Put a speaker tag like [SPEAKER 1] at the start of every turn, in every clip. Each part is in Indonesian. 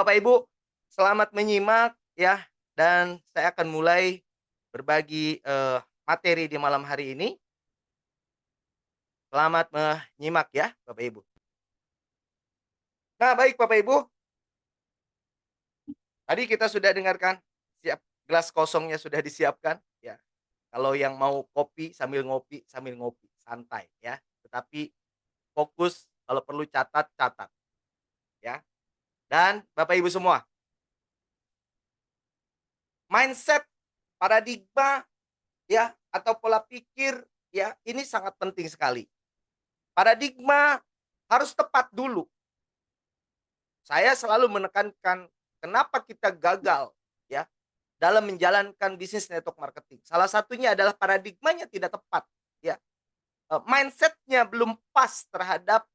[SPEAKER 1] Bapak Ibu, selamat menyimak ya, dan saya akan mulai berbagi, materi di malam hari ini. Selamat menyimak ya Bapak Ibu. Nah baik Bapak Ibu, tadi kita sudah dengarkan, siap gelas kosongnya sudah disiapkan, ya. Kalau yang mau kopi, sambil ngopi, santai ya. Tetapi fokus, kalau perlu catat, catat ya. Dan Bapak Ibu semua, mindset, paradigma ya, atau pola pikir ya, ini sangat penting sekali. Paradigma harus tepat dulu. Saya selalu menekankan kenapa kita gagal ya dalam menjalankan bisnis network marketing. Salah satunya adalah paradigmanya tidak tepat ya. Mindset-nya belum pas terhadap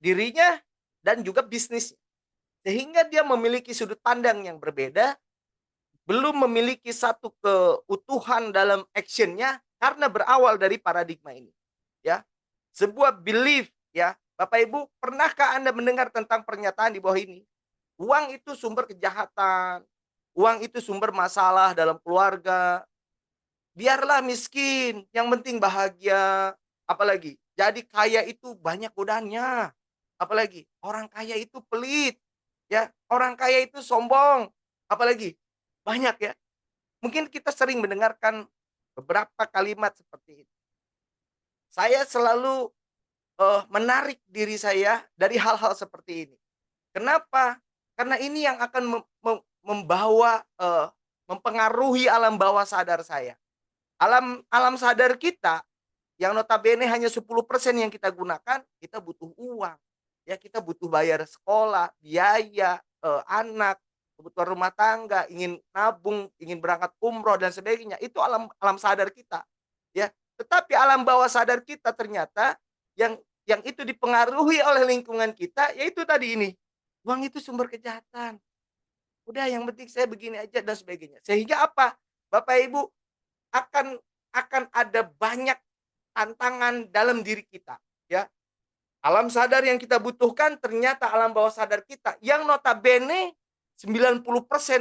[SPEAKER 1] dirinya dan juga bisnis. Sehingga dia memiliki sudut pandang yang berbeda, belum memiliki satu keutuhan dalam actionnya karena berawal dari paradigma ini. Ya, sebuah belief ya. Bapak Ibu, pernahkah Anda mendengar tentang pernyataan di bawah ini? Uang itu sumber kejahatan, uang itu sumber masalah dalam keluarga. Biarlah miskin, yang penting bahagia. Apalagi, jadi kaya itu banyak godaannya. Apalagi, orang kaya itu pelit. Ya, orang kaya itu sombong. Apalagi, banyak ya. Mungkin kita sering mendengarkan beberapa kalimat seperti itu. Saya selalu menarik diri saya dari hal-hal seperti ini. Kenapa? Karena ini yang akan membawa, mempengaruhi alam bawah sadar saya. Alam alam sadar kita yang notabene hanya 10% yang kita gunakan, kita butuh uang. Ya, kita butuh bayar sekolah, biaya, anak, kebutuhan rumah tangga, ingin nabung, ingin berangkat umroh dan sebagainya. Itu alam alam sadar kita, ya. Tetapi alam bawah sadar kita ternyata yang itu dipengaruhi oleh lingkungan kita, yaitu tadi ini, uang itu sumber kejahatan. Udah yang penting saya begini aja dan sebagainya. Sehingga apa? Bapak Ibu, akan ada banyak tantangan dalam diri kita, ya. Alam sadar yang kita butuhkan ternyata alam bawah sadar kita yang notabene 90%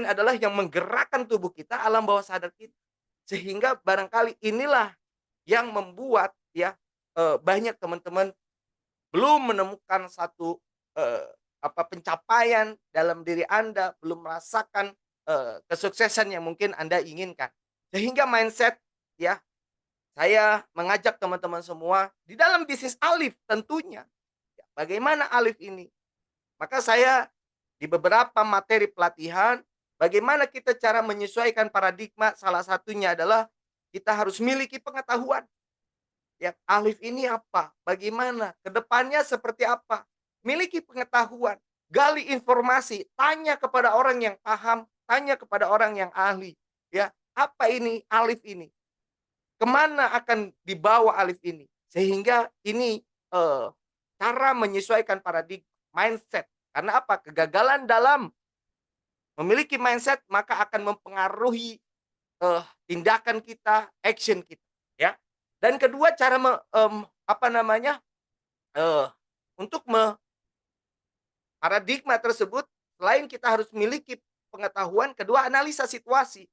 [SPEAKER 1] adalah yang menggerakkan tubuh kita, alam bawah sadar kita. Sehingga barangkali inilah yang membuat ya, banyak teman-teman belum menemukan satu, pencapaian dalam diri Anda, belum merasakan, kesuksesan yang mungkin Anda inginkan. Sehingga mindset ya, saya mengajak teman-teman semua di dalam bisnis Alif tentunya, ya, bagaimana Alif ini? Maka saya di beberapa materi pelatihan, bagaimana kita cara menyesuaikan paradigma, salah satunya adalah kita harus miliki pengetahuan. Ya, Alif ini apa? Bagaimana? Kedepannya seperti apa? Miliki pengetahuan, gali informasi, tanya kepada orang yang paham, tanya kepada orang yang ahli. Ya, apa ini Alif ini? Kemana akan dibawa Alif ini? Sehingga ini cara menyesuaikan paradigma, mindset. Karena apa? Kegagalan dalam memiliki mindset maka akan mempengaruhi tindakan kita, action kita, ya. Dan kedua cara apa namanya, eee, untuk paradigma tersebut, selain kita harus memiliki pengetahuan, kedua analisa situasi.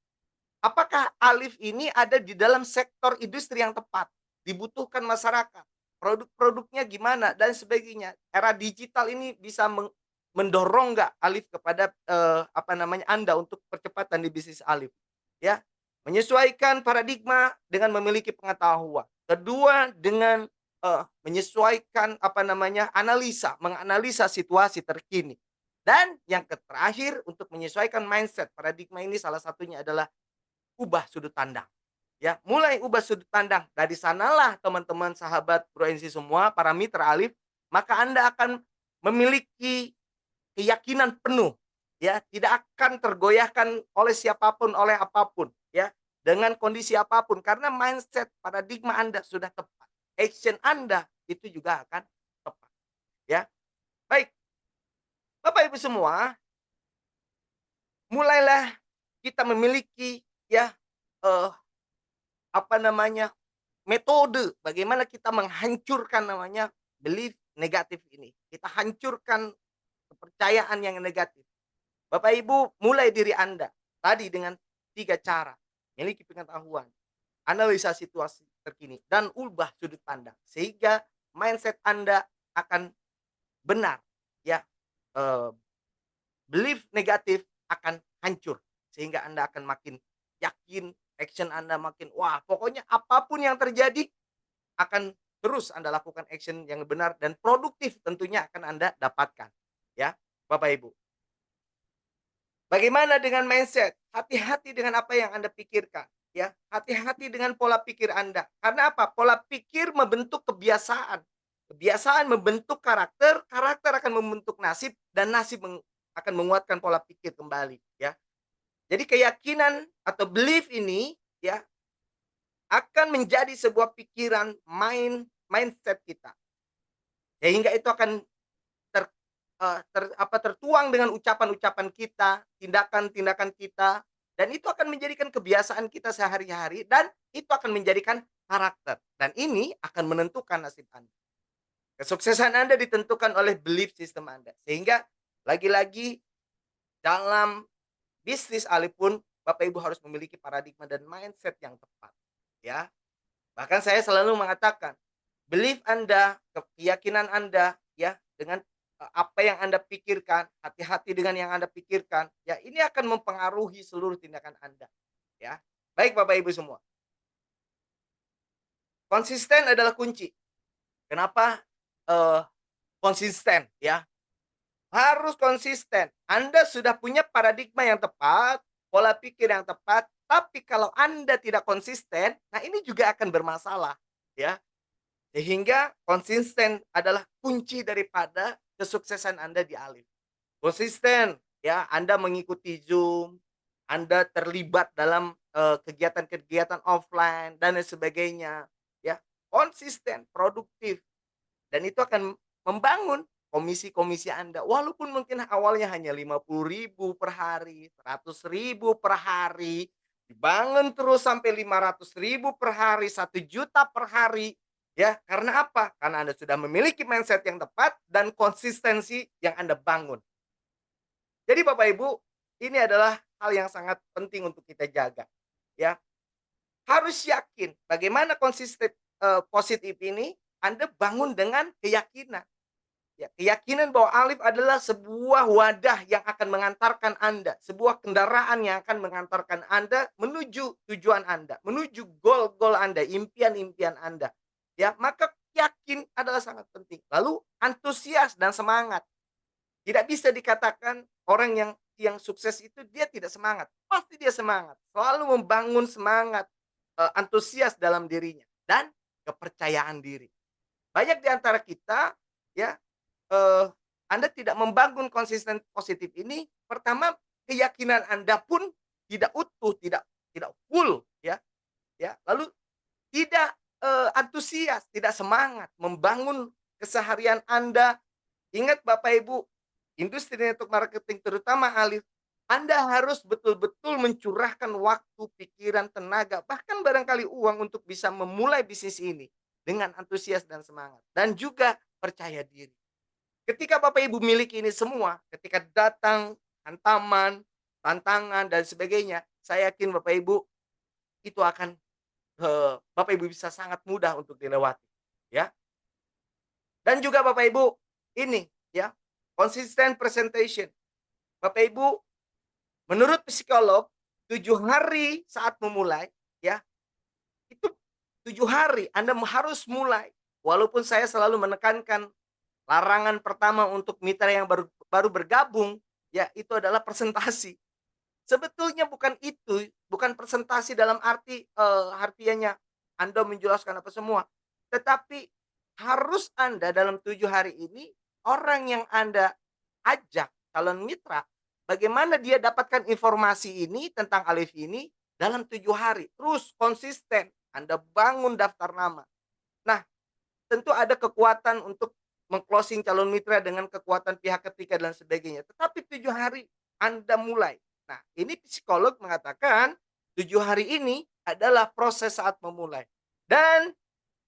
[SPEAKER 1] Apakah Alif ini ada di dalam sektor industri yang tepat, dibutuhkan masyarakat, produk-produknya gimana dan sebagainya. Era digital ini bisa mendorong nggak Alif kepada, Anda untuk percepatan di bisnis Alif, ya. Menyesuaikan paradigma dengan memiliki pengetahuan. Kedua dengan, menyesuaikan, analisa, menganalisa situasi terkini. Dan yang terakhir untuk menyesuaikan mindset, paradigma ini salah satunya adalah ubah sudut pandang. Ya, mulai ubah sudut pandang. Dari sanalah teman-teman sahabat Bro NC semua, para mitra Alif, maka Anda akan memiliki keyakinan penuh, ya, tidak akan tergoyahkan oleh siapapun, oleh apapun, ya, dengan kondisi apapun karena mindset paradigma Anda sudah tepat. Action Anda itu juga akan tepat, ya. Baik, Bapak Ibu semua, mulailah kita memiliki ya, eh, metode bagaimana kita menghancurkan belief negatif ini. Kita hancurkan kepercayaan yang negatif. Bapak Ibu mulai diri Anda tadi dengan 3 cara, miliki pengetahuan, analisa situasi terkini, dan ubah sudut pandang. Sehingga mindset Anda akan benar, ya, eee, belief negatif akan hancur. Sehingga Anda akan makin yakin, action Anda makin, wah pokoknya apapun yang terjadi akan terus Anda lakukan action yang benar dan produktif tentunya akan Anda dapatkan, ya, Bapak Ibu. Bagaimana dengan mindset? Hati-hati dengan apa yang Anda pikirkan, ya. Hati-hati dengan pola pikir Anda. Karena apa? Pola pikir membentuk kebiasaan. Kebiasaan membentuk karakter, karakter akan membentuk nasib, dan nasib akan menguatkan pola pikir kembali, ya. Jadi keyakinan atau belief ini, ya, akan menjadi sebuah pikiran mindset kita. Sehingga itu akan ter tertuang dengan ucapan-ucapan kita, tindakan-tindakan kita, dan itu akan menjadikan kebiasaan kita sehari-hari dan itu akan menjadikan karakter. Dan ini akan menentukan nasib Anda. Kesuksesan Anda ditentukan oleh belief system Anda. Sehingga lagi-lagi dalam bisnis alipun Bapak Ibu harus memiliki paradigma dan mindset yang tepat, ya. Bahkan saya selalu mengatakan, belief Anda, keyakinan Anda, ya, dengan, apa yang Anda pikirkan, hati-hati dengan yang Anda pikirkan, ya ini akan mempengaruhi seluruh tindakan Anda, ya. Baik Bapak Ibu semua, konsisten adalah kunci. Kenapa, eee, konsisten, ya? Harus konsisten. Anda sudah punya paradigma yang tepat, pola pikir yang tepat, tapi kalau Anda tidak konsisten, nah ini juga akan bermasalah, ya. Sehingga konsisten adalah kunci daripada kesuksesan Anda di Alif. Konsisten, ya, Anda mengikuti Zoom, Anda terlibat dalam, kegiatan-kegiatan offline dan lain sebagainya, ya. Konsisten, produktif, dan itu akan membangun komisi-komisi Anda. Walaupun mungkin awalnya hanya 50.000 per hari, 100.000 per hari, dibangun terus sampai 500.000 per hari, 1 juta per hari. Ya, karena apa? Karena Anda sudah memiliki mindset yang tepat dan konsistensi yang Anda bangun. Jadi Bapak Ibu, ini adalah hal yang sangat penting untuk kita jaga, ya. Harus yakin bagaimana konsisten positif ini Anda bangun dengan keyakinan. Ya, keyakinan bahwa Alif adalah sebuah wadah yang akan mengantarkan Anda, sebuah kendaraan yang akan mengantarkan Anda menuju tujuan Anda, menuju goal-goal Anda, impian-impian Anda. Ya, maka yakin adalah sangat penting. Lalu antusias dan semangat. Tidak bisa dikatakan orang yang sukses itu dia tidak semangat. Pasti dia semangat. Selalu membangun semangat, antusias dalam dirinya dan kepercayaan diri. Banyak di antara kita, ya, eee, Anda tidak membangun konsisten positif ini, pertama keyakinan Anda pun tidak utuh, tidak full, ya. Lalu tidak, antusias, tidak semangat membangun keseharian Anda. Ingat Bapak Ibu, industri network marketing terutama Alif, Anda harus betul-betul mencurahkan waktu, pikiran, tenaga, bahkan barangkali uang untuk bisa memulai bisnis ini dengan antusias dan semangat dan juga percaya diri. Ketika Bapak Ibu miliki ini semua, ketika datang hantaman, tantangan dan sebagainya, saya yakin Bapak Ibu itu akan, Bapak Ibu bisa sangat mudah untuk dilewati, ya. Dan juga Bapak Ibu, ini ya, konsisten presentation. Bapak Ibu, menurut psikolog, 7 hari saat memulai, ya, itu 7 hari Anda harus mulai. Walaupun saya selalu menekankan larangan pertama untuk mitra yang baru baru bergabung, ya itu adalah presentasi. Sebetulnya bukan itu, bukan presentasi dalam arti, harfiahnya Anda menjelaskan apa semua. Tetapi harus Anda dalam 7 hari ini, orang yang Anda ajak, calon mitra, bagaimana dia dapatkan informasi ini tentang Alif ini dalam 7 hari. Terus konsisten, Anda bangun daftar nama. Nah, tentu ada kekuatan untuk meng-closing calon mitra dengan kekuatan pihak ketiga dan sebagainya. Tetapi 7 hari Anda mulai. Nah, ini psikolog mengatakan 7 hari ini adalah proses saat memulai. Dan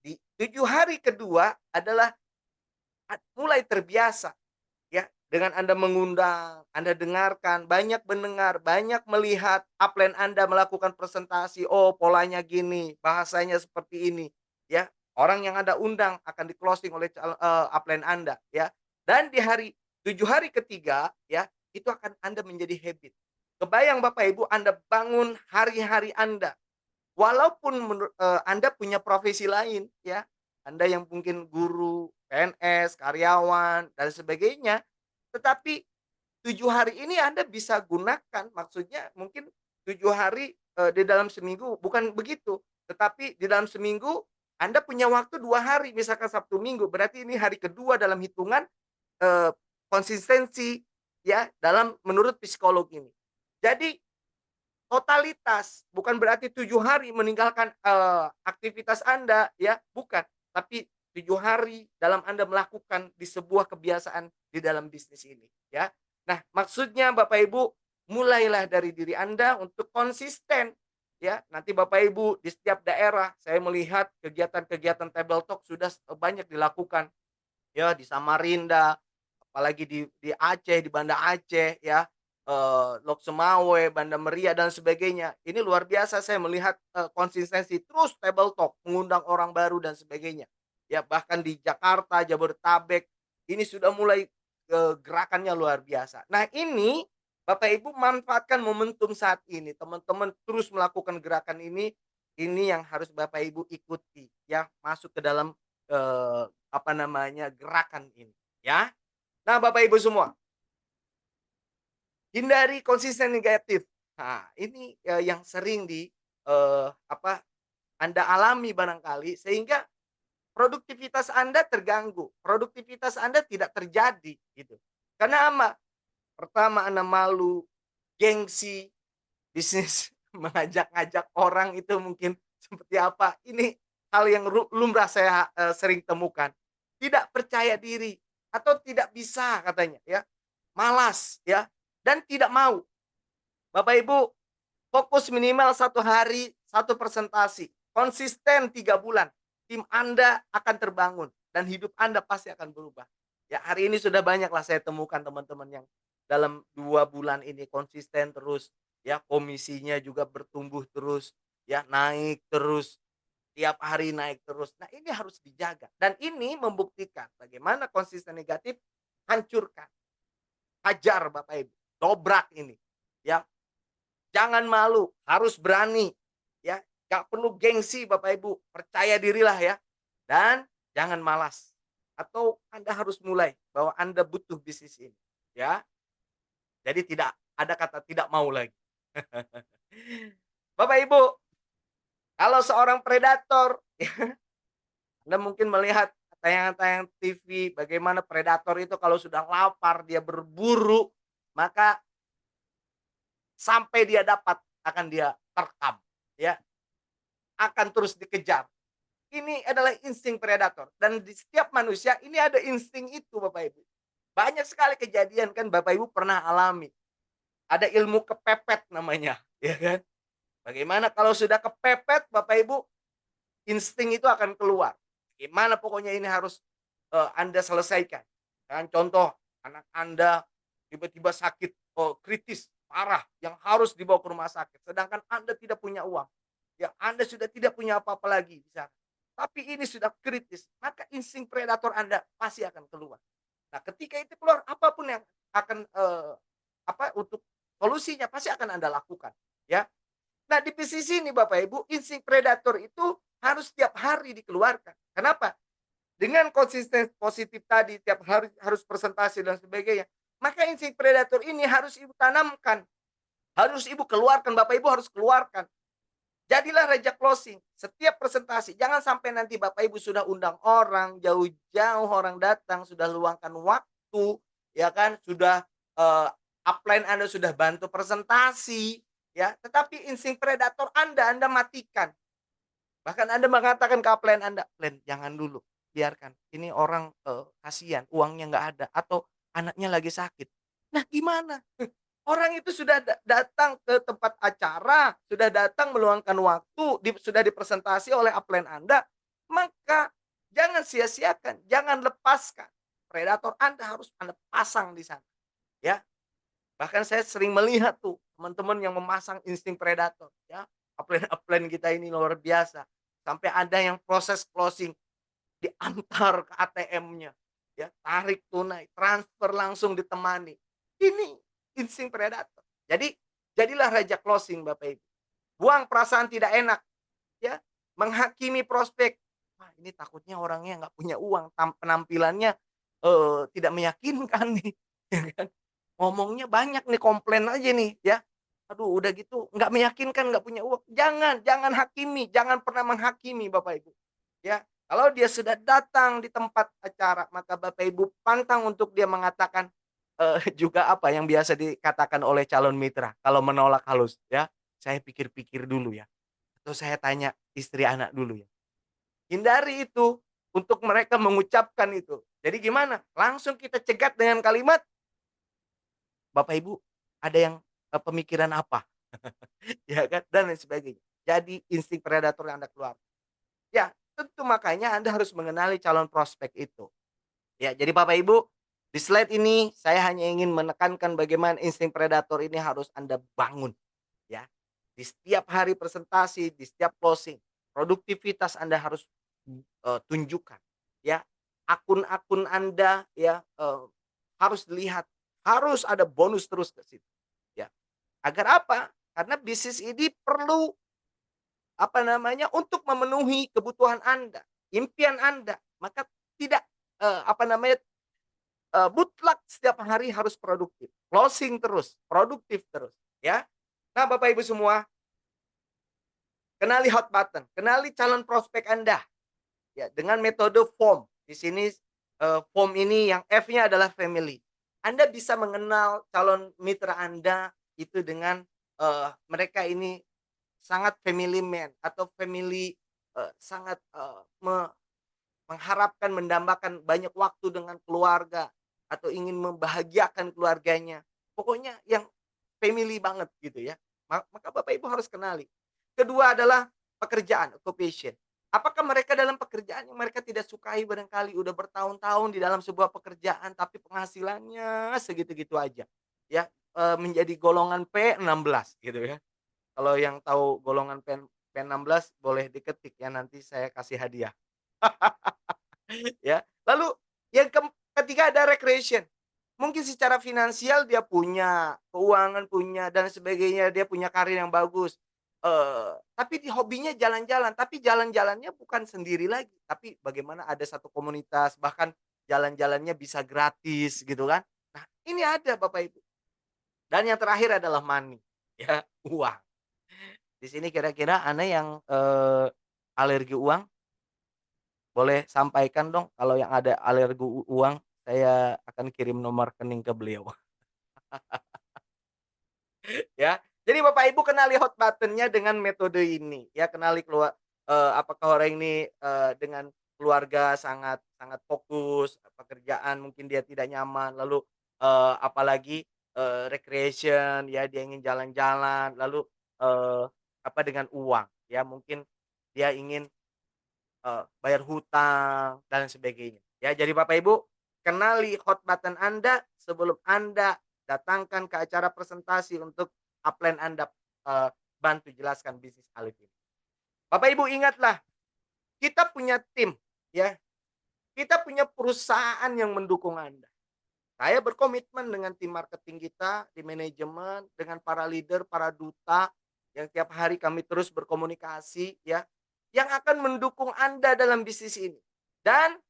[SPEAKER 1] di 7 hari kedua adalah mulai terbiasa, ya. Dengan Anda mengundang, Anda dengarkan, banyak mendengar, banyak melihat upline Anda melakukan presentasi, oh polanya gini, bahasanya seperti ini, ya. Orang yang Anda undang akan di-closing oleh upline Anda, ya. Dan di hari 7 hari ketiga, ya, itu akan Anda menjadi habit. Kebayang Bapak Ibu Anda bangun hari-hari Anda, walaupun Anda punya profesi lain, ya. Anda yang mungkin guru, PNS, karyawan, dan sebagainya, tetapi 7 hari ini Anda bisa gunakan, maksudnya mungkin 7 hari, di dalam seminggu, bukan begitu, tetapi di dalam seminggu Anda punya waktu 2 hari, misalkan Sabtu Minggu, berarti ini hari kedua dalam hitungan, eee, konsistensi ya, dalam menurut psikolog ini. Jadi totalitas, bukan berarti 7 hari meninggalkan, aktivitas Anda ya, bukan. Tapi 7 hari dalam Anda melakukan di sebuah kebiasaan di dalam bisnis ini, ya. Nah, maksudnya Bapak Ibu, mulailah dari diri Anda untuk konsisten, ya. Nanti Bapak Ibu di setiap daerah, saya melihat kegiatan-kegiatan table talk sudah banyak dilakukan, ya, di Samarinda, apalagi di Aceh, di Banda Aceh ya, Lok Sumawe, Banda Meria dan sebagainya. Ini luar biasa saya melihat, konsistensi terus table talk, mengundang orang baru dan sebagainya. Ya bahkan di Jakarta, Jabodetabek, ini sudah mulai, gerakannya luar biasa. Nah ini, Bapak Ibu manfaatkan momentum saat ini, teman-teman terus melakukan gerakan ini yang harus Bapak Ibu ikuti ya, masuk ke dalam, apa namanya, gerakan ini, ya. Nah, Bapak Ibu semua, hindari konsisten negatif. Nah, ini, yang sering apa, Anda alami barangkali sehingga produktivitas Anda terganggu, produktivitas Anda tidak terjadi, gitu. Karena apa? Pertama Anda malu, gengsi, bisnis mengajak-ngajak orang itu mungkin seperti apa, ini hal yang lumrah saya, sering temukan. Tidak percaya diri atau tidak bisa katanya ya, malas ya, dan tidak mau. Bapak Ibu, fokus minimal 1 hari, 1 presentasi, konsisten 3 bulan, tim Anda akan terbangun dan hidup Anda pasti akan berubah. Ya hari ini sudah banyaklah saya temukan teman-teman yang dalam 2 bulan ini konsisten terus, ya komisinya juga bertumbuh terus, ya naik terus, tiap hari naik terus. Nah ini harus dijaga dan ini membuktikan bagaimana konsisten negatif hancurkan, hajar Bapak Ibu, dobrak ini, ya. Jangan malu, harus berani, ya. Nggak perlu gengsi Bapak Ibu, percaya dirilah ya. Dan jangan malas. Atau Anda harus mulai bahwa Anda butuh bisnis ini, ya. Jadi tidak ada kata tidak mau lagi. Bapak Ibu, kalau seorang predator, Anda mungkin melihat tayangan-tayangan TV bagaimana predator itu kalau sudah lapar, dia berburu, maka sampai dia dapat akan dia terkam, ya, akan terus dikejar. Ini adalah insting predator dan di setiap manusia ini ada insting itu Bapak Ibu. Banyak sekali kejadian kan Bapak Ibu pernah alami. Ada ilmu kepepet namanya, ya kan? Bagaimana kalau sudah kepepet Bapak Ibu, insting itu akan keluar. Gimana pokoknya ini harus, Anda selesaikan. Kan contoh, anak Anda tiba-tiba sakit, kritis, parah, yang harus dibawa ke rumah sakit, sedangkan Anda tidak punya uang. Ya Anda sudah tidak punya apa-apa lagi di sana. Tapi ini sudah kritis, maka insting predator Anda pasti akan keluar. Nah, ketika itu keluar, apapun yang akan, untuk solusinya pasti akan Anda lakukan, ya. Nah, di sisi ini Bapak Ibu, insting predator itu harus setiap hari dikeluarkan. Kenapa? Dengan konsisten positif tadi, tiap hari harus presentasi dan sebagainya, maka insting predator ini harus Ibu tanamkan, harus Ibu keluarkan, Bapak Ibu harus keluarkan. Jadilah raja closing, setiap presentasi, jangan sampai nanti Bapak Ibu sudah undang orang, jauh-jauh orang datang, sudah luangkan waktu, ya kan, sudah, upline Anda sudah bantu presentasi, ya, tetapi insting predator Anda matikan. Bahkan Anda mengatakan ke upline Anda, "Upline jangan dulu, biarkan, ini orang, kasihan uangnya nggak ada atau anaknya lagi sakit." Nah gimana? Orang itu sudah datang ke tempat acara, sudah datang meluangkan waktu, sudah dipresentasi oleh upline Anda, maka jangan sia-siakan, jangan lepaskan. predator Anda harus Anda pasang di sana, ya. Bahkan saya sering melihat tuh teman-teman yang memasang insting predator, ya. Upline-upline kita ini luar biasa, sampai ada yang proses closing diantar ke ATM-nya, ya, tarik tunai, transfer langsung ditemani. Ini insting predator. Jadi, jadilah raja closing Bapak Ibu. Buang perasaan tidak enak, ya, menghakimi prospek. Wah, ini takutnya orangnya nggak punya uang, penampilannya, tidak meyakinkan nih, ya kan. Ngomongnya banyak nih, komplain aja nih, ya. Aduh, udah gitu nggak meyakinkan, nggak punya uang. Jangan jangan hakimi, jangan pernah menghakimi Bapak Ibu, ya. Kalau dia sudah datang di tempat acara, maka Bapak Ibu pantang untuk dia mengatakan, juga apa yang biasa dikatakan oleh calon mitra kalau menolak halus, ya, "Saya pikir-pikir dulu ya," atau "Saya tanya istri anak dulu ya." Hindari itu untuk mereka mengucapkan itu. Jadi gimana? Langsung kita cegat dengan kalimat, "Bapak Ibu ada yang, pemikiran apa?" Ya kan, dan lain sebagainya. Jadi insting predator yang Anda keluar. Ya, tentu makanya Anda harus mengenali calon prospek itu. Ya, jadi Bapak Ibu, di slide ini saya hanya ingin menekankan bagaimana insting predator ini harus Anda bangun, ya. Di setiap hari presentasi, di setiap closing, produktivitas Anda harus, tunjukkan, ya. Akun-akun Anda ya, harus dilihat, harus ada bonus terus ke situ, ya. Agar apa? Karena bisnis ini perlu, apa namanya, untuk memenuhi kebutuhan Anda, impian Anda, maka tidak, apa namanya, mutlak setiap hari harus produktif, closing terus, produktif terus, ya. Nah, Bapak Ibu semua, kenali hot button, kenali calon prospek Anda, ya, dengan metode FOM. Di sini, FOM ini yang F-nya adalah family. Anda bisa mengenal calon mitra Anda itu dengan, mereka ini sangat family man atau family, sangat, mengharapkan mendambakan banyak waktu dengan keluarga atau ingin membahagiakan keluarganya. Pokoknya yang family banget gitu ya. Maka Bapak Ibu harus kenali. Kedua adalah pekerjaan, occupation. Apakah mereka dalam pekerjaan yang mereka tidak sukai barangkali udah bertahun-tahun di dalam sebuah pekerjaan tapi penghasilannya segitu-gitu aja. Ya, menjadi golongan P16 gitu ya. Kalau yang tahu golongan P16 boleh diketik ya, nanti saya kasih hadiah. Ya. Lalu yang ketiga ada recreation. Mungkin secara finansial dia punya, keuangan punya dan sebagainya, dia punya karir yang bagus. Tapi di hobinya jalan-jalan, tapi jalan-jalannya bukan sendiri lagi, tapi bagaimana ada satu komunitas, bahkan jalan-jalannya bisa gratis gitu kan. Nah, ini ada Bapak Ibu. Dan yang terakhir adalah money, ya, uang. Di sini kira-kira Anda yang, alergi uang, boleh sampaikan dong kalau yang ada alergi uang, saya akan kirim nomor rekening ke beliau. Ya. Jadi Bapak Ibu kenali hot button-nya dengan metode ini, ya, kenali apakah orang ini, dengan keluarga sangat sangat fokus, pekerjaan mungkin dia tidak nyaman, lalu, apalagi, recreation, ya, dia ingin jalan-jalan, lalu, eee, apa, dengan uang, ya, mungkin dia ingin, bayar hutang dan sebagainya. Ya, jadi Bapak Ibu, kenali hot button Anda sebelum Anda datangkan ke acara presentasi untuk upline Anda, bantu jelaskan bisnis Alif ini. Bapak Ibu ingatlah, kita punya tim, ya, kita punya perusahaan yang mendukung Anda. Saya berkomitmen dengan tim marketing kita, di manajemen, dengan para leader, para duta, yang tiap hari kami terus berkomunikasi, ya, yang akan mendukung Anda dalam bisnis ini. Dan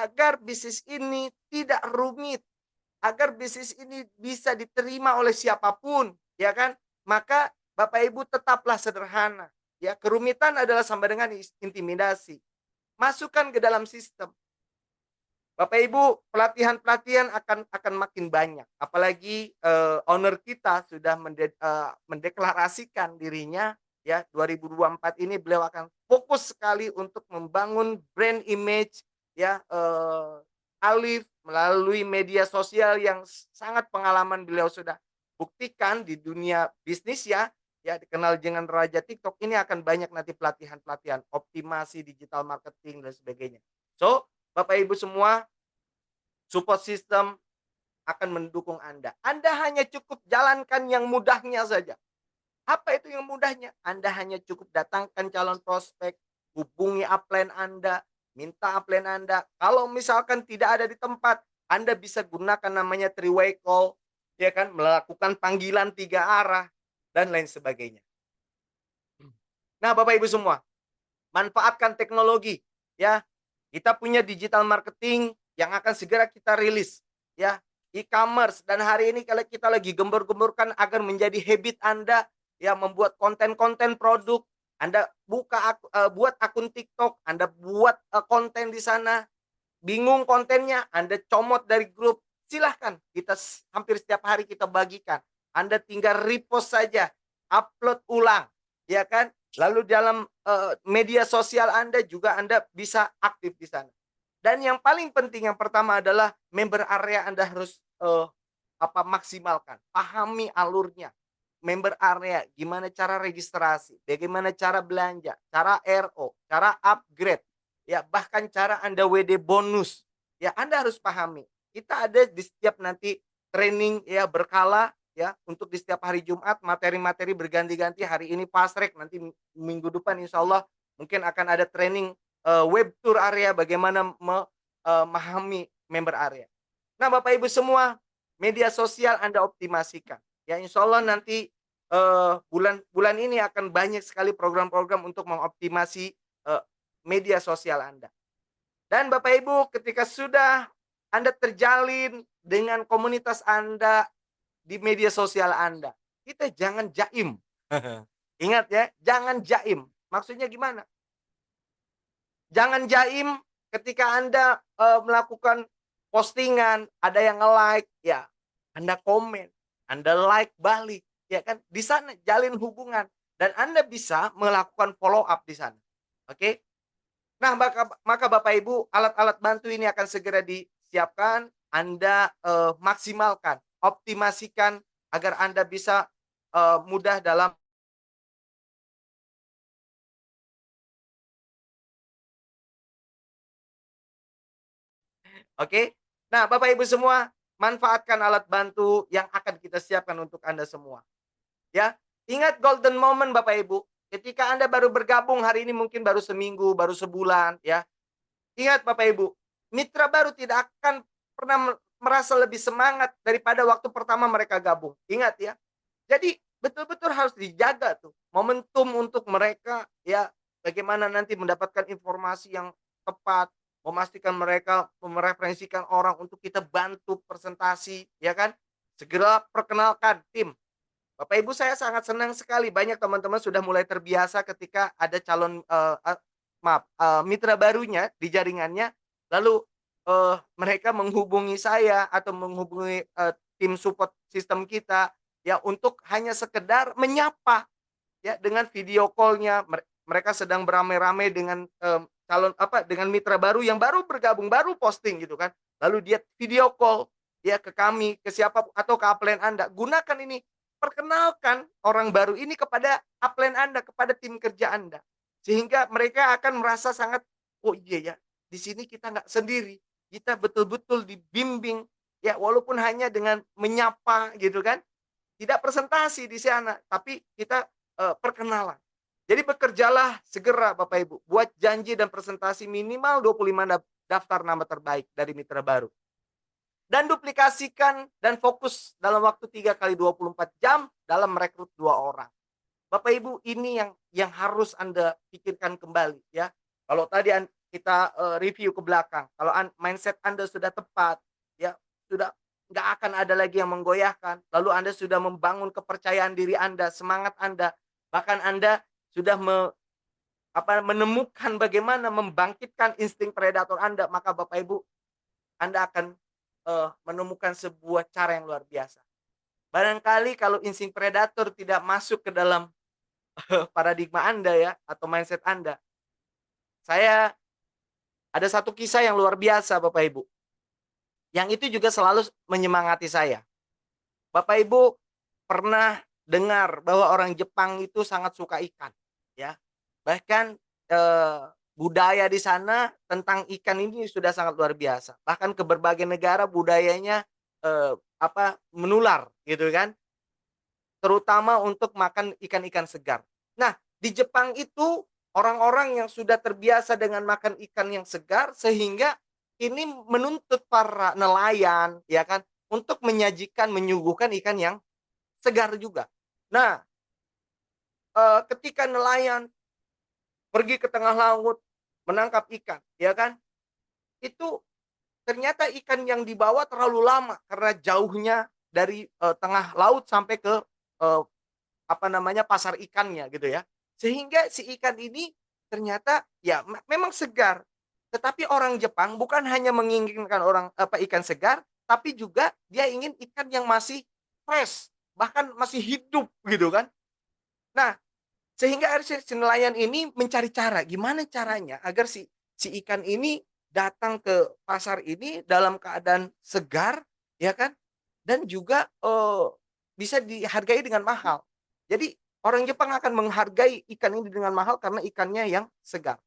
[SPEAKER 1] agar bisnis ini tidak rumit, agar bisnis ini bisa diterima oleh siapapun, ya kan? Maka Bapak Ibu tetaplah sederhana, ya. Kerumitan adalah sama dengan intimidasi. Masukkan ke dalam sistem. Bapak Ibu, pelatihan-pelatihan akan makin banyak. Apalagi, owner kita sudah mendeklarasikan dirinya, ya, 2024 ini beliau akan fokus sekali untuk membangun brand image, ya, Alif melalui media sosial yang sangat pengalaman beliau sudah buktikan di dunia bisnis, ya, dikenal dengan raja TikTok. Ini akan banyak nanti pelatihan-pelatihan optimasi digital marketing dan sebagainya. So, Bapak Ibu semua, support system akan mendukung Anda. Anda hanya cukup jalankan yang mudahnya saja. Apa itu yang mudahnya? Anda hanya cukup datangkan calon prospek, hubungi upline Anda, minta upline Anda. Kalau misalkan tidak ada di tempat, Anda bisa gunakan namanya three way call, ya kan, melakukan panggilan 3 arah dan lain sebagainya. Nah, Bapak Ibu semua, manfaatkan teknologi, ya. Kita punya digital marketing yang akan segera kita rilis, ya. E-commerce, dan hari ini kalau kita lagi gembur-gemburkan agar menjadi habit Anda, ya, membuat konten-konten produk. Anda buat akun TikTok, Anda buat konten di sana. Bingung kontennya, Anda comot dari grup, silahkan. Hampir setiap hari kita bagikan. Anda tinggal repost saja, upload ulang, ya kan? Lalu dalam media sosial Anda juga Anda bisa aktif di sana. Dan yang paling penting yang pertama adalah member area Anda harus maksimalkan. Pahami alurnya. Member area, gimana cara registrasi, bagaimana cara belanja, cara RO, cara upgrade, ya, bahkan cara Anda WD bonus. Ya, Anda harus pahami. Kita ada di setiap nanti training, ya, berkala, ya, untuk di setiap hari Jumat materi-materi berganti-ganti. Hari ini fast track, nanti minggu depan insya Allah mungkin akan ada training web tour area, bagaimana memahami member area. Nah, Bapak Ibu semua, media sosial Anda optimasikan. Ya, insya Allah nanti bulan ini akan banyak sekali program-program untuk mengoptimasi media sosial Anda. Dan Bapak Ibu, ketika sudah Anda terjalin dengan komunitas Anda di media sosial Anda, kita jangan jaim. Ingat ya, jangan jaim. Maksudnya gimana? Jangan jaim ketika Anda melakukan postingan, ada yang nge-like, ya, Anda komen, Anda like balik, ya kan? Di sana jalin hubungan dan Anda bisa melakukan follow up di sana. Oke? Nah, maka Bapak Ibu, alat-alat bantu ini akan segera disiapkan, Anda maksimalkan, optimasikan agar Anda bisa mudah dalam. Oke? Nah, Bapak Ibu semua, manfaatkan alat bantu yang akan kita siapkan untuk Anda semua. Ya, ingat golden moment Bapak Ibu, ketika Anda baru bergabung hari ini mungkin baru seminggu, baru sebulan, ya. Ingat Bapak Ibu, mitra baru tidak akan pernah merasa lebih semangat daripada waktu pertama mereka gabung. Ingat ya. Jadi betul-betul harus dijaga tuh momentum untuk mereka, ya, bagaimana nanti mendapatkan informasi yang tepat, memastikan mereka mereferensikan orang untuk kita bantu presentasi, ya kan? Segera perkenalkan tim. Bapak Ibu, saya sangat senang sekali banyak teman-teman sudah mulai terbiasa ketika ada calon mitra barunya di jaringannya, lalu mereka menghubungi saya atau menghubungi tim support sistem kita, ya, untuk hanya sekedar menyapa, ya, dengan video call-nya. Mereka sedang beramai-ramai dengan dengan mitra baru yang baru bergabung, baru posting gitu kan. Lalu dia video call, ya, ke kami, ke siapa atau ke upline Anda. Gunakan ini, perkenalkan orang baru ini kepada upline Anda, kepada tim kerja Anda. Sehingga mereka akan merasa sangat, "Oh iya ya, di sini kita nggak sendiri. Kita betul-betul dibimbing, ya, walaupun hanya dengan menyapa gitu kan. Tidak presentasi di sana, tapi kita perkenalan." Jadi bekerjalah segera Bapak Ibu, buat janji dan presentasi minimal 25 daftar nama terbaik dari mitra baru. Dan duplikasikan dan fokus dalam waktu 3 kali 24 jam dalam merekrut 2 orang. Bapak Ibu, ini yang harus Anda pikirkan kembali ya. Kalau tadi kita review ke belakang, kalau mindset Anda sudah tepat, ya, sudah nggak akan ada lagi yang menggoyahkan. Lalu Anda sudah membangun kepercayaan diri Anda, semangat Anda, bahkan Anda sudah menemukan bagaimana membangkitkan insting predator Anda, maka Bapak Ibu, Anda akan menemukan sebuah cara yang luar biasa. Barangkali kalau insting predator tidak masuk ke dalam paradigma Anda, ya, atau mindset Anda. Saya ada satu kisah yang luar biasa Bapak Ibu. Yang itu juga selalu menyemangati saya. Bapak Ibu pernah dengar bahwa orang Jepang itu sangat suka ikan, ya. Bahkan budaya di sana tentang ikan ini sudah sangat luar biasa. Bahkan ke berbagai negara budayanya, menular gitu kan, terutama untuk makan ikan-ikan segar. Nah, di Jepang itu orang-orang yang sudah terbiasa dengan makan ikan yang segar sehingga ini menuntut para nelayan, ya kan, untuk menyuguhkan ikan yang segar juga. Nah, ketika nelayan pergi ke tengah laut menangkap ikan, ya kan, itu ternyata ikan yang dibawa terlalu lama karena jauhnya dari, tengah laut sampai ke, eee, pasar ikannya gitu ya. Sehingga si ikan ini ternyata ya memang segar, tetapi orang Jepang bukan hanya menginginkan ikan segar, tapi juga dia ingin ikan yang masih fresh, bahkan masih hidup gitu kan. Nah, sehingga akhirnya si nelayan ini mencari cara, gimana caranya agar si si ikan ini datang ke pasar ini dalam keadaan segar, ya kan, dan juga, bisa dihargai dengan mahal. Jadi orang Jepang akan menghargai ikan ini dengan mahal karena ikannya yang segar.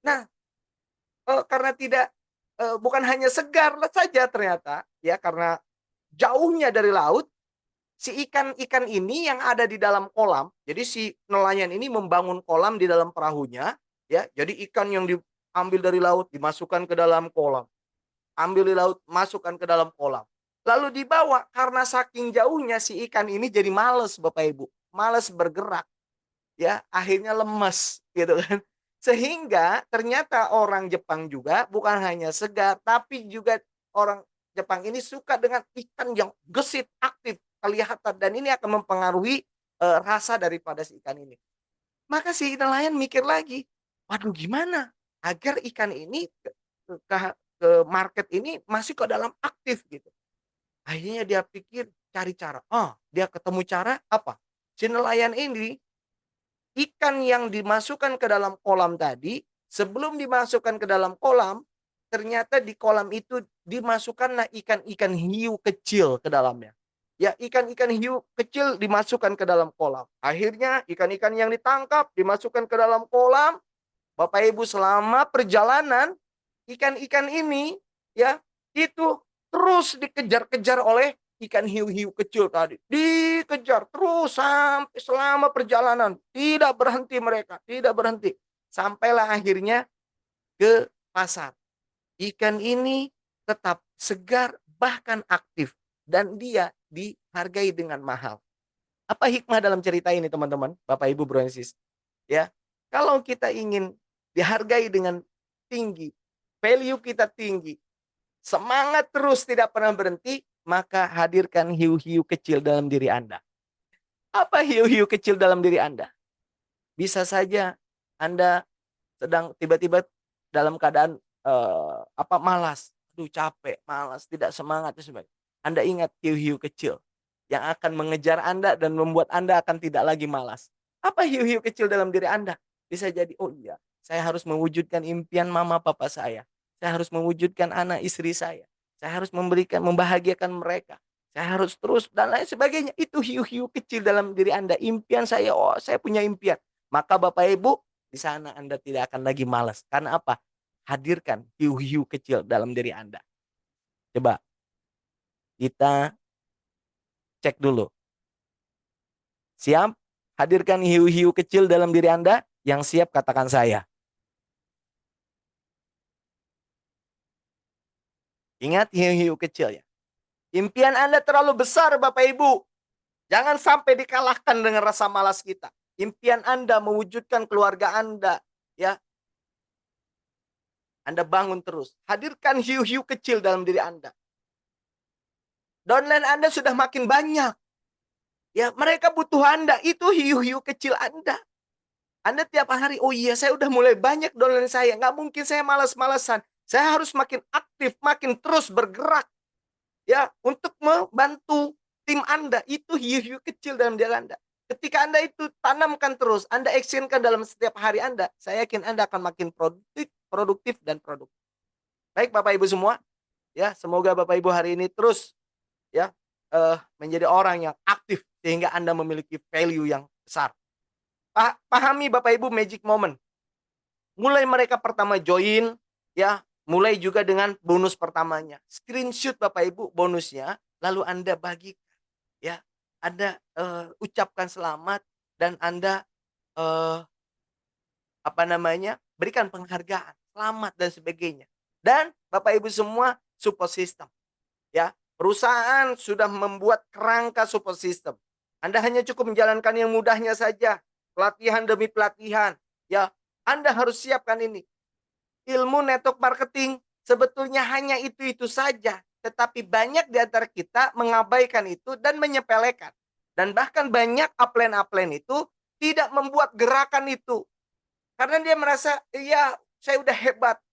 [SPEAKER 1] Nah, karena tidak, bukan hanya segar saja ternyata, ya karena jauhnya dari laut, si ikan-ikan ini yang ada di dalam kolam, jadi si nelayan ini membangun kolam di dalam perahunya, ya. Jadi ikan yang diambil dari laut dimasukkan ke dalam kolam, ambil di laut, masukkan ke dalam kolam. Lalu dibawa, karena saking jauhnya si ikan ini jadi males Bapak Ibu, males bergerak, ya, akhirnya lemes gitu kan. Sehingga ternyata orang Jepang juga bukan hanya segar, tapi juga orang Jepang ini suka dengan ikan yang gesit, aktif, kelihatan dan ini akan mempengaruhi, rasa daripada si ikan ini. Maka si nelayan mikir lagi, "Waduh gimana agar ikan ini ke market ini masih ke dalam aktif?" Gitu. Akhirnya dia pikir cari cara, dia ketemu cara apa? Si nelayan ini ikan yang dimasukkan ke dalam kolam tadi, sebelum dimasukkan ke dalam kolam, ternyata di kolam itu dimasukkanlah ikan-ikan hiu kecil ke dalamnya. Ya, ikan-ikan hiu kecil dimasukkan ke dalam kolam. Akhirnya ikan-ikan yang ditangkap dimasukkan ke dalam kolam. Bapak Ibu selama perjalanan ikan-ikan ini ya itu terus dikejar-kejar oleh ikan hiu-hiu kecil tadi. Dikejar terus sampai selama perjalanan, tidak berhenti mereka, tidak berhenti. Sampailah akhirnya ke pasar. Ikan ini tetap segar bahkan aktif dan dia dihargai dengan mahal. Apa hikmah dalam cerita ini teman-teman, Bapak Ibu, Bro and Sis? Ya, kalau kita ingin dihargai dengan tinggi, value kita tinggi, semangat terus tidak pernah berhenti, maka hadirkan hiu-hiu kecil dalam diri Anda. Apa hiu-hiu kecil dalam diri Anda? Bisa saja Anda sedang tiba-tiba dalam keadaan, malas, aduh capek, malas, tidak semangat dan sebagainya. Anda ingat hiu-hiu kecil yang akan mengejar Anda dan membuat Anda akan tidak lagi malas. Apa hiu-hiu kecil dalam diri Anda? Bisa jadi, "Oh iya, saya harus mewujudkan impian mama papa saya. Saya harus mewujudkan anak istri saya. Saya harus membahagiakan mereka. Saya harus terus," dan lain sebagainya. Itu hiu-hiu kecil dalam diri Anda, impian saya, "Oh, saya punya impian." Maka Bapak Ibu, di sana Anda tidak akan lagi malas. Karena apa? Hadirkan hiu-hiu kecil dalam diri Anda. Coba kita cek dulu. Siap? Hadirkan hiu-hiu kecil dalam diri Anda. Yang siap katakan saya. Ingat hiu-hiu kecil ya. Impian Anda terlalu besar Bapak Ibu. Jangan sampai dikalahkan dengan rasa malas kita. Impian Anda mewujudkan keluarga Anda. Ya, Anda bangun terus. Hadirkan hiu-hiu kecil dalam diri Anda. Downline Anda sudah makin banyak. Ya, mereka butuh Anda. Itu hiu-hiu kecil Anda. Anda tiap hari, "Oh iya saya udah mulai banyak downline saya, nggak mungkin saya malas-malesan. Saya harus makin aktif, makin terus bergerak." Ya, untuk membantu tim Anda, itu hiu-hiu kecil dalam diri Anda. Ketika Anda itu tanamkan terus, Anda actionkan dalam setiap hari Anda, saya yakin Anda akan makin produktif produktif dan produktif. Baik Bapak Ibu semua, ya semoga Bapak Ibu hari ini terus ya, menjadi orang yang aktif sehingga Anda memiliki value yang besar. Pahami Bapak Ibu magic moment. Mulai mereka pertama join, ya, mulai juga dengan bonus pertamanya. Screenshot Bapak Ibu bonusnya, lalu Anda bagi, ya. Anda, ucapkan selamat dan Anda, eee, apa namanya, berikan penghargaan, selamat dan sebagainya. Dan Bapak Ibu semua support system, ya. Perusahaan sudah membuat kerangka support system. Anda hanya cukup menjalankan yang mudahnya saja, pelatihan demi pelatihan, ya. Anda harus siapkan ini. Ilmu network marketing sebetulnya hanya itu-itu saja, tetapi banyak di antara kita mengabaikan itu dan menyepelekan. Dan bahkan banyak upline-upline itu tidak membuat gerakan itu. Karena dia merasa, "Iya, saya udah hebat,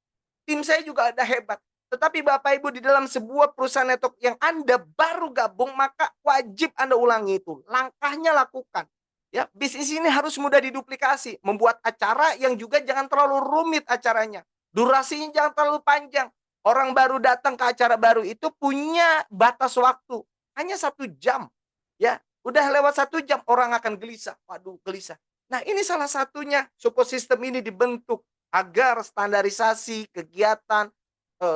[SPEAKER 1] tim saya juga udah hebat." Tetapi Bapak Ibu di dalam sebuah perusahaan network yang Anda baru gabung, maka wajib Anda ulangi itu. Langkahnya lakukan. Ya, bisnis ini harus mudah diduplikasi, membuat acara yang juga jangan terlalu rumit acaranya. Durasinya jangan terlalu panjang. Orang baru datang ke acara baru itu punya batas waktu, hanya 1 jam. Ya, udah lewat 1 jam orang akan gelisah. Waduh, gelisah. Nah, ini salah satunya support system ini dibentuk agar standarisasi kegiatan,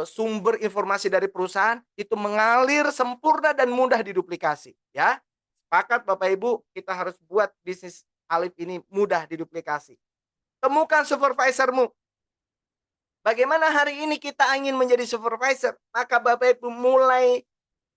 [SPEAKER 1] sumber informasi dari perusahaan itu mengalir sempurna dan mudah diduplikasi, ya. Sepakat Bapak Ibu, kita harus buat bisnis Alif ini mudah diduplikasi. Temukan supervisormu. Bagaimana hari ini kita ingin menjadi supervisor? Maka Bapak Ibu mulai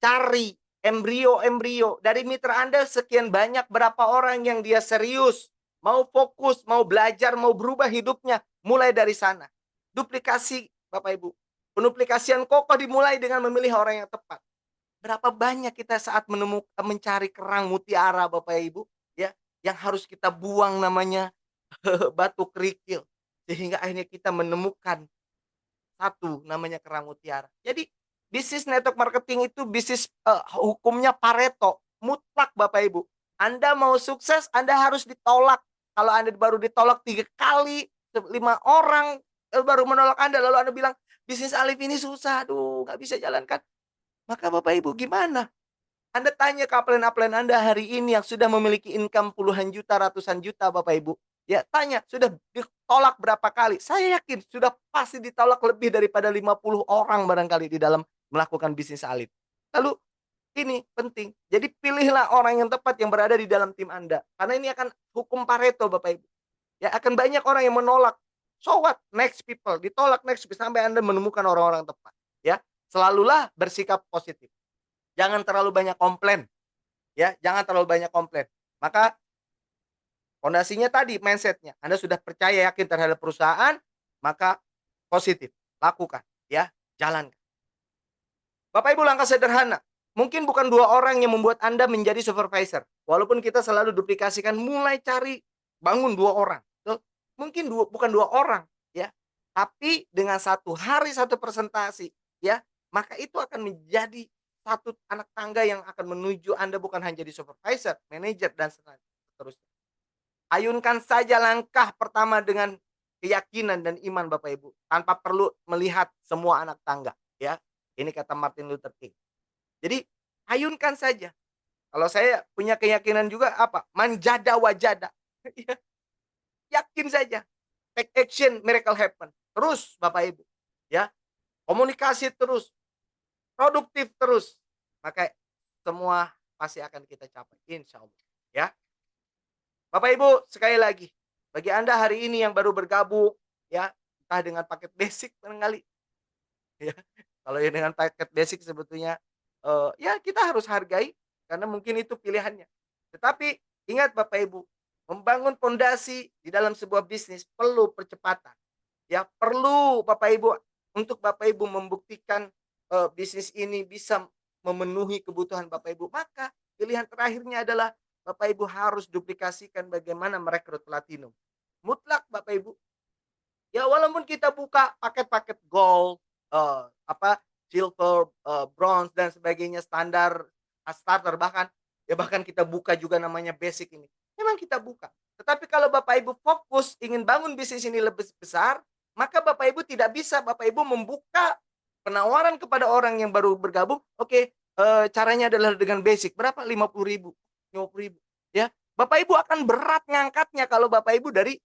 [SPEAKER 1] cari embrio-embrio dari mitra Anda sekian banyak berapa orang yang dia serius, mau fokus, mau belajar, mau berubah hidupnya, mulai dari sana. Duplikasi Bapak Ibu. Penduplikasian kokoh dimulai dengan memilih orang yang tepat. Berapa banyak kita saat mencari kerang mutiara Bapak Ibu, ya, yang harus kita buang namanya batu kerikil. Sehingga akhirnya kita menemukan satu namanya kerang mutiara. Jadi bisnis network marketing itu bisnis, hukumnya Pareto, mutlak Bapak Ibu. Anda mau sukses, Anda harus ditolak. Kalau Anda baru ditolak 3 kali, 5 orang, baru menolak Anda, lalu Anda bilang, "Bisnis Alif ini susah, aduh nggak bisa jalankan." Maka Bapak Ibu gimana? Anda tanya ke upline-upline Anda hari ini yang sudah memiliki income puluhan juta, ratusan juta Bapak Ibu. Ya, tanya, sudah ditolak berapa kali? Saya yakin sudah pasti ditolak lebih daripada 50 orang barangkali di dalam melakukan bisnis Alif. Lalu ini penting, jadi pilihlah orang yang tepat yang berada di dalam tim Anda. Karena ini akan hukum Pareto Bapak Ibu. Ya, akan banyak orang yang menolak. So what? Next people, ditolak next sampai Anda menemukan orang-orang tepat. Ya, selalulah bersikap positif. Jangan terlalu banyak komplain, ya, jangan terlalu banyak komplain. Maka pondasinya tadi mindsetnya, Anda sudah percaya yakin terhadap perusahaan, maka positif, lakukan, ya, jalankan. Bapak Ibu langkah sederhana, mungkin bukan 2 orang yang membuat Anda menjadi supervisor, walaupun kita selalu duplikasikan mulai cari bangun 2 orang, tuh. Mungkin bukan 2 orang, ya, tapi dengan 1 hari 1 presentasi, ya, maka itu akan menjadi satu anak tangga yang akan menuju Anda bukan hanya jadi supervisor, manajer, dan seterusnya. Ayunkan saja langkah pertama dengan keyakinan dan iman Bapak Ibu, tanpa perlu melihat semua anak tangga, ya. Ini kata Martin Luther King. Jadi, ayunkan saja. Kalau saya punya keyakinan juga apa, manjada wajada. Ya, yakin saja. Take action, miracle happen. Terus Bapak Ibu, ya. Komunikasi terus, produktif terus. Maka semua pasti akan kita capai, insya Allah, ya. Bapak Ibu, sekali lagi, bagi Anda hari ini yang baru bergabung, ya, entah dengan paket basic barangkali, ya. Kalau yang dengan paket basic sebetulnya, ya kita harus hargai karena mungkin itu pilihannya. Tetapi ingat Bapak Ibu, membangun pondasi di dalam sebuah bisnis perlu percepatan. Ya, perlu Bapak Ibu untuk Bapak Ibu membuktikan, bisnis ini bisa memenuhi kebutuhan Bapak Ibu, maka pilihan terakhirnya adalah Bapak Ibu harus duplikasikan bagaimana merekrut platinum. Mutlak Bapak Ibu. Ya walaupun kita buka paket-paket gold, silver, bronze dan sebagainya standar, starter bahkan, ya bahkan kita buka juga namanya basic ini. Memang kita buka. Tetapi kalau Bapak Ibu fokus ingin bangun bisnis ini lebih besar, maka Bapak Ibu tidak bisa Bapak Ibu membuka penawaran kepada orang yang baru bergabung, oke, caranya adalah dengan basic, berapa? 50.000, 50.000, ya. Bapak Ibu akan berat ngangkatnya kalau Bapak Ibu dari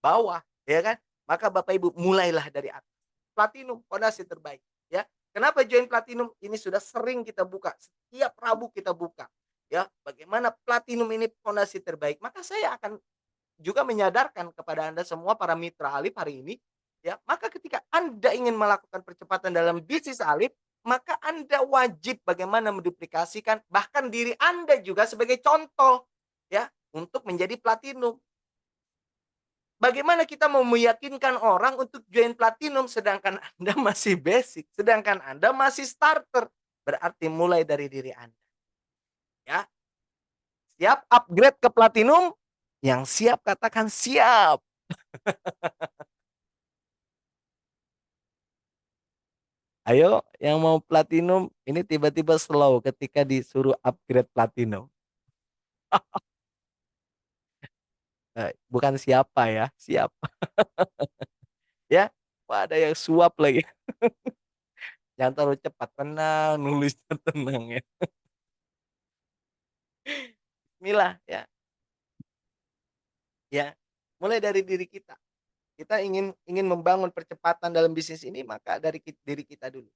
[SPEAKER 1] bawah, ya kan? Maka Bapak Ibu mulailah dari atas. Platinum, fondasi terbaik, ya. Kenapa join platinum? Ini sudah sering kita buka, setiap Rabu kita buka, ya. Bagaimana platinum ini fondasi terbaik, maka saya akan juga menyadarkan kepada Anda semua para mitra Alif hari ini, ya, maka ketika Anda ingin melakukan percepatan dalam bisnis Alif, maka Anda wajib bagaimana menduplikasikan bahkan diri Anda juga sebagai contoh, ya, untuk menjadi platinum. Bagaimana kita mau meyakinkan orang untuk join platinum sedangkan Anda masih basic, sedangkan Anda masih starter. Berarti mulai dari diri Anda, ya. Siap upgrade ke platinum? Yang siap katakan siap. Ayo yang mau platinum, ini tiba-tiba slow ketika disuruh upgrade platinum. Bukan siapa ya, siap. Ya, wah ada yang suap lagi. Jangan terlalu cepat, tenang, nulisnya tenang ya. Bismillah ya, ya. Mulai dari diri kita. Kita ingin ingin membangun percepatan dalam bisnis ini, maka dari diri kita dulu.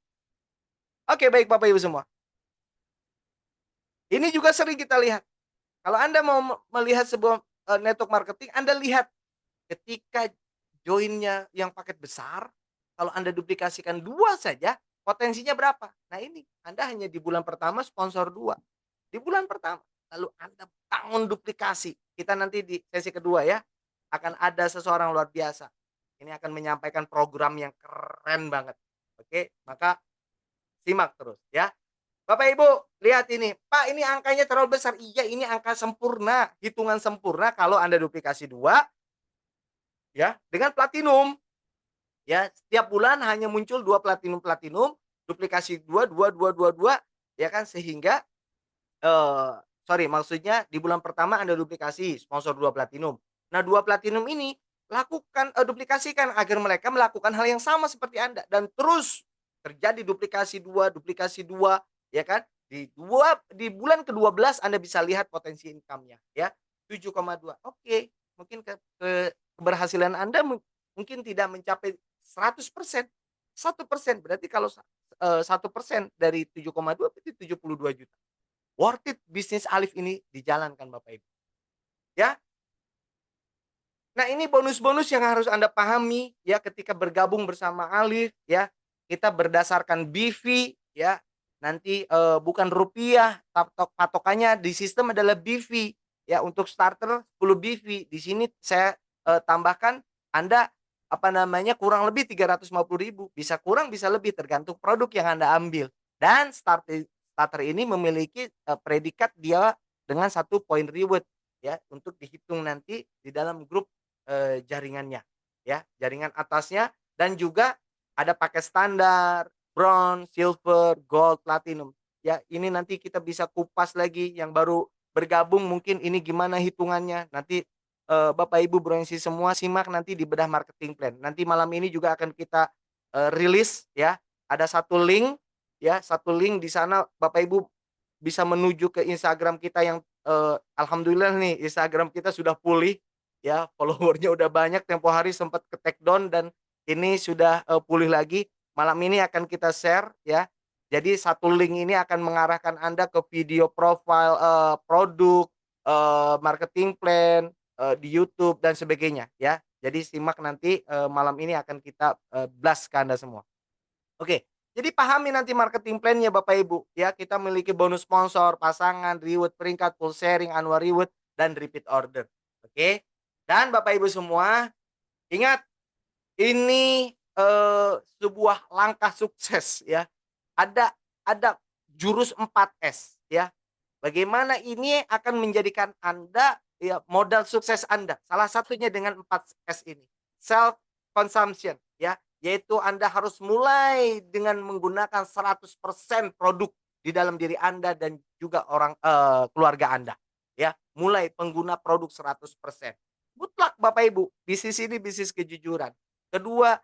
[SPEAKER 1] Oke, baik Bapak Ibu semua. Ini juga sering kita lihat. Kalau Anda mau melihat sebuah network marketing, Anda lihat ketika joinnya yang paket besar, kalau Anda duplikasikan 2 saja, potensinya berapa? Nah ini, Anda hanya di bulan pertama sponsor 2 di bulan pertama, lalu Anda bangun duplikasi. Kita nanti di sesi kedua ya, akan ada seseorang luar biasa. Ini akan menyampaikan program yang keren banget. Oke, maka simak terus ya. Bapak Ibu, lihat ini. Pak, ini angkanya terlalu besar. Iya, ini angka sempurna, hitungan sempurna kalau Anda duplikasi 2 ya, dengan platinum. Ya, setiap bulan hanya muncul 2 platinum-platinum, duplikasi 2 2 2 2 2, ya kan, sehingga sorry, maksudnya di bulan pertama Anda duplikasi, sponsor 2 platinum. Nah, 2 platinum ini lakukan duplikasikan agar mereka melakukan hal yang sama seperti Anda dan terus terjadi duplikasi 2 ya kan. Di bulan ke-12 Anda bisa lihat potensi income-nya ya, 7,2. Oke, mungkin keberhasilan Anda mungkin tidak mencapai 100%, 1% berarti kalau 1% dari 7,2 berarti 72 juta. Worth it bisnis Alif ini dijalankan Bapak Ibu, ya. Nah ini bonus-bonus yang harus Anda pahami ya ketika bergabung bersama Alif ya. Kita berdasarkan BV ya, nanti, bukan rupiah, patokannya di sistem adalah BV ya, untuk starter 10 BV. Di sini saya, tambahkan Anda, apa namanya, kurang lebih 350.000, bisa kurang bisa lebih tergantung produk yang Anda ambil. Dan starter ini memiliki, predikat dia dengan 1 poin reward ya, untuk dihitung nanti di dalam grup jaringannya, ya, jaringan atasnya dan juga ada paket standar, bronze, silver, gold, platinum. Ya, ini nanti kita bisa kupas lagi yang baru bergabung mungkin ini gimana hitungannya. Nanti, Bapak Ibu Bronzi semua simak nanti di bedah marketing plan. Nanti malam ini juga akan kita, rilis ya, ada satu link ya, satu link di sana Bapak Ibu bisa menuju ke Instagram kita yang, alhamdulillah nih Instagram kita sudah pulih, ya follower-nya udah banyak, tempo hari sempat ke-take down dan ini sudah, pulih lagi. Malam ini akan kita share ya. Jadi satu link ini akan mengarahkan Anda ke video profile, produk, marketing plan, di YouTube dan sebagainya ya. Jadi simak nanti, malam ini akan kita, blast ke Anda semua. Oke, jadi pahami nanti marketing plan-nya Bapak Ibu, ya. Kita memiliki bonus sponsor, pasangan, reward peringkat, full sharing, annual reward, dan repeat order. Oke. Dan Bapak Ibu semua, ingat ini, sebuah langkah sukses ya. Ada jurus 4S ya. Bagaimana ini akan menjadikan Anda ya modal sukses Anda. Salah satunya dengan 4S ini. Self consumption ya, yaitu Anda harus mulai dengan menggunakan 100% produk di dalam diri Anda dan juga keluarga Anda ya. Mulai pengguna produk 100%. Mutlak Bapak Ibu, bisnis ini bisnis kejujuran. Kedua,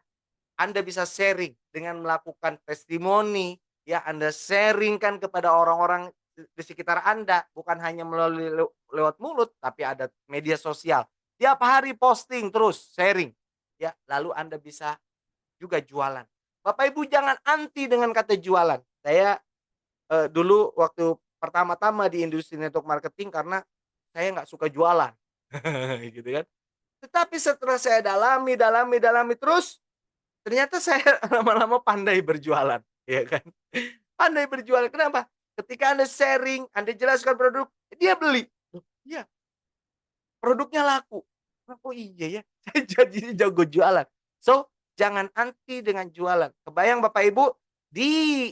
[SPEAKER 1] Anda bisa sharing dengan melakukan testimoni, ya Anda sharing-kan kepada orang-orang di sekitar Anda, bukan hanya melalui lewat mulut, tapi ada media sosial. Tiap hari posting terus, sharing. ya, lalu Anda bisa juga jualan. Bapak Ibu jangan anti dengan kata jualan. Saya, dulu waktu pertama-tama di industri network marketing karena saya nggak suka jualan, gitu kan. Tetapi setelah saya dalami dalami dalami terus, ternyata saya lama-lama pandai berjualan, ya kan. Pandai berjualan, kenapa? Ketika Anda sharing, Anda jelaskan produk, dia beli. Loh, iya, produknya laku. Oh iya ya, saya jadinya jago jualan. So, jangan anti dengan jualan. Kebayang Bapak Ibu, di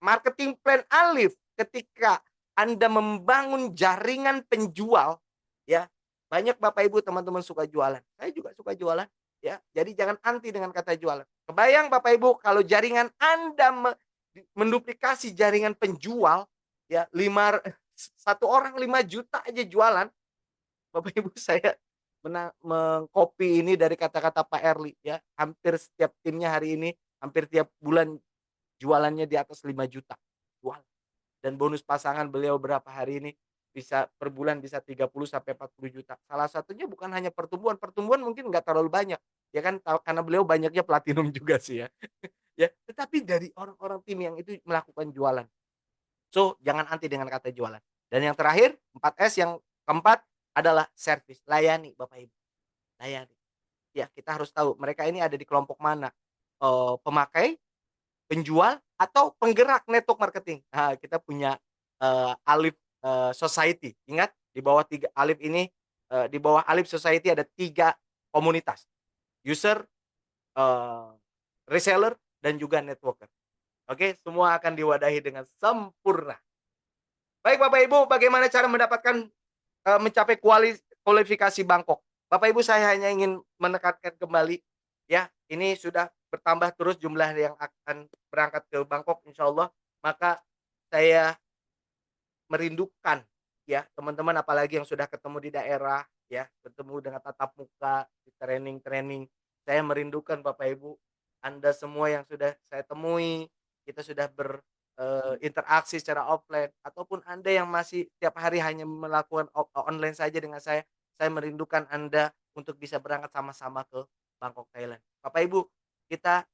[SPEAKER 1] marketing plan Alif ketika Anda membangun jaringan penjual, ya, banyak Bapak Ibu teman-teman suka jualan. Saya juga suka jualan, ya. Jadi jangan anti dengan kata jualan. Kebayang Bapak Ibu kalau jaringan Anda menduplikasi jaringan penjual, ya, satu orang 5 juta aja jualan. Bapak Ibu saya mengcopy ini dari kata-kata Pak Erli, ya. Hampir setiap timnya hari ini, hampir tiap bulan jualannya di atas 5 juta jual. Dan bonus pasangan beliau berapa hari ini bisa per bulan bisa 30 sampai 40 juta. Salah satunya bukan hanya pertumbuhan, pertumbuhan mungkin nggak terlalu banyak, ya kan karena beliau banyaknya platinum juga sih ya. Ya, tetapi dari orang-orang tim yang itu melakukan jualan. So, jangan anti dengan kata jualan. Dan yang terakhir, 4S yang keempat adalah service, layani Bapak Ibu, layani. Ya, kita harus tahu mereka ini ada di kelompok mana, pemakai, penjual, atau penggerak network marketing. Nah, kita punya, Alif, Society. Ingat di bawah 3 Alif ini, di bawah Alif Society ada 3 komunitas, user, eee, reseller, dan juga networker. Oke, semua akan diwadahi dengan sempurna. Baik Bapak Ibu, bagaimana cara mendapatkan, mencapai kualifikasi Bangkok? Bapak Ibu saya hanya ingin menekankan kembali, ya, ini sudah bertambah terus jumlah yang akan berangkat ke Bangkok insyaallah, maka saya merindukan, ya, teman-teman apalagi yang sudah ketemu di daerah, ya, bertemu dengan tatap muka, di training-training. Saya merindukan Bapak Ibu, Anda semua yang sudah saya temui, kita sudah interaksi secara offline, ataupun Anda yang masih tiap hari hanya melakukan online saja dengan saya merindukan Anda untuk bisa berangkat sama-sama ke Bangkok, Thailand. Bapak Ibu, kita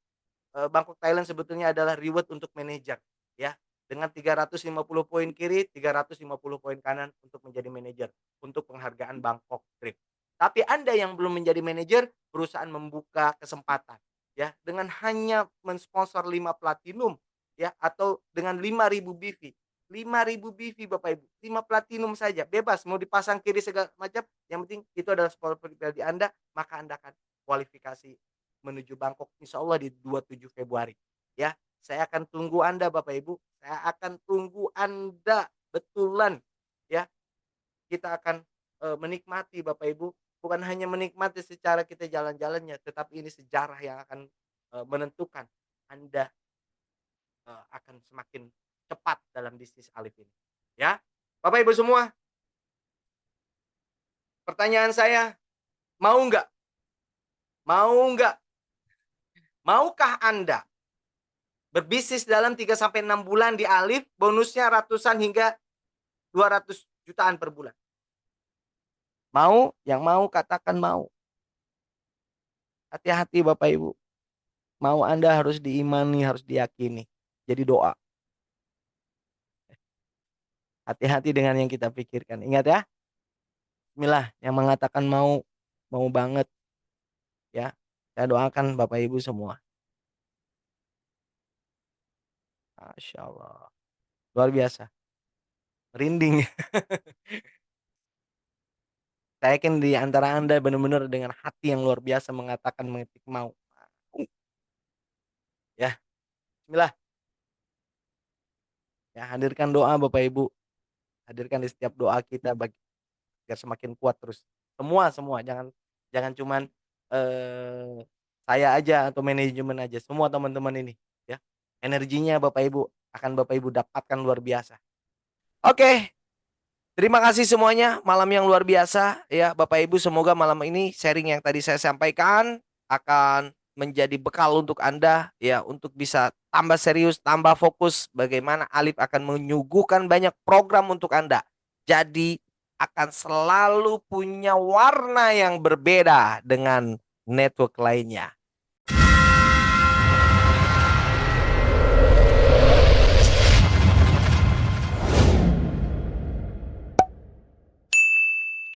[SPEAKER 1] Bangkok Thailand sebetulnya adalah reward untuk manajer, ya. Dengan 350 poin kiri, 350 poin kanan untuk menjadi manajer, untuk penghargaan Bangkok Trip. Tapi Anda yang belum menjadi manajer, perusahaan membuka kesempatan, ya, dengan hanya mensponsor 5 platinum, ya, atau dengan 5.000 BV. 5.000 BV Bapak Ibu, 5 platinum saja, bebas mau dipasang kiri segala macam, yang penting itu adalah sponsor pribadi Anda, maka Anda akan kualifikasi menuju Bangkok insyaallah di 27 Februari, ya. Saya akan tunggu Anda Bapak Ibu, saya akan tunggu Anda, betulan, ya. Kita akan, menikmati Bapak Ibu, bukan hanya menikmati secara kita jalan-jalannya, tetapi ini sejarah yang akan, menentukan Anda, akan semakin cepat dalam bisnis Alif ini, ya. Bapak Ibu semua, pertanyaan saya, mau nggak? Mau nggak? Maukah Anda berbisnis dalam 3 sampai 6 bulan di Alif, bonusnya ratusan hingga 200 jutaan per bulan? Mau? Yang mau katakan mau. Hati-hati Bapak Ibu, mau Anda harus diimani, harus diyakini. Jadi doa. Hati-hati dengan yang kita pikirkan. Ingat ya, bismillah yang mengatakan mau, mau banget, ya. Saya doakan Bapak Ibu semua. Masya Allah. Luar biasa. Merinding. Saya yakin di antara Anda benar-benar dengan hati yang luar biasa mengatakan mengetik mau. Ya, bismillah. Ya, hadirkan doa Bapak Ibu. Hadirkan di setiap doa kita biar semakin kuat terus. Semua semua, jangan jangan cuman, saya aja atau manajemen aja, semua teman-teman ini, ya. Energinya Bapak Ibu akan Bapak Ibu dapatkan luar biasa. Oke, terima kasih semuanya, malam yang luar biasa, ya Bapak Ibu, semoga malam ini sharing yang tadi saya sampaikan akan menjadi bekal untuk Anda, ya, untuk bisa tambah serius, tambah fokus bagaimana Alif akan menyuguhkan banyak program untuk Anda. Jadi akan selalu punya warna yang berbeda dengan network lainnya.